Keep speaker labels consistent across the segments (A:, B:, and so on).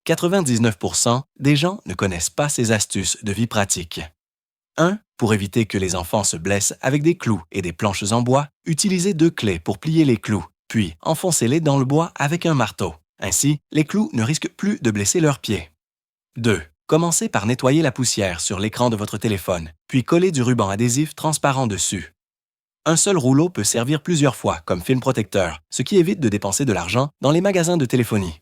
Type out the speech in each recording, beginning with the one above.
A: 99% des gens ne connaissent pas ces astuces de vie pratique. 1. Pour éviter que les enfants se blessent avec des clous et des planches en bois, utilisez 2 clés pour plier les clous, puis enfoncez-les dans le bois avec un marteau. Ainsi, les clous ne risquent plus de blesser leurs pieds. 2. Commencez par nettoyer la poussière sur l'écran de votre téléphone, puis collez du ruban adhésif transparent dessus. Un seul rouleau peut servir plusieurs fois comme film protecteur, ce qui évite de dépenser de l'argent dans les magasins de téléphonie.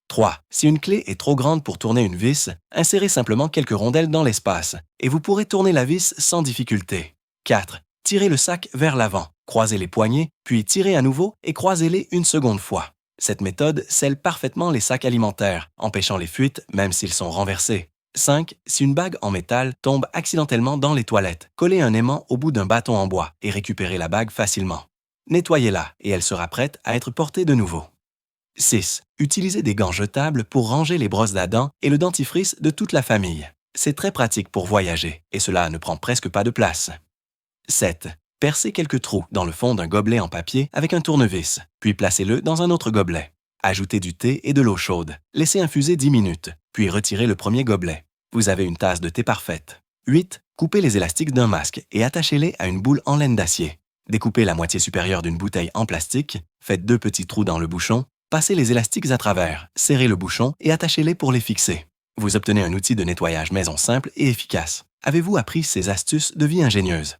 A: 3. Si une clé est trop grande pour tourner une vis, insérez simplement quelques rondelles dans l'espace et vous pourrez tourner la vis sans difficulté. 4. Tirez le sac vers l'avant, croisez les poignets, puis tirez à nouveau et croisez-les une seconde fois. Cette méthode scelle parfaitement les sacs alimentaires, empêchant les fuites même s'ils sont renversés. 5. Si une bague en métal tombe accidentellement dans les toilettes, collez un aimant au bout d'un bâton en bois et récupérez la bague facilement. Nettoyez-la et elle sera prête à être portée de nouveau. 6. Utilisez des gants jetables pour ranger les brosses à dents et le dentifrice de toute la famille. C'est très pratique pour voyager et cela ne prend presque pas de place. 7. Percez quelques trous dans le fond d'un gobelet en papier avec un tournevis, puis placez-le dans un autre gobelet. Ajoutez du thé et de l'eau chaude. Laissez infuser 10 minutes, puis retirez le premier gobelet. Vous avez une tasse de thé parfaite. 8. Coupez les élastiques d'un masque et attachez-les à une boule en laine d'acier. Découpez la moitié supérieure d'une bouteille en plastique, faites 2 petits trous dans le bouchon, passez les élastiques à travers, serrez le bouchon et attachez-les pour les fixer. Vous obtenez un outil de nettoyage maison simple et efficace. Avez-vous appris ces astuces de vie ingénieuse?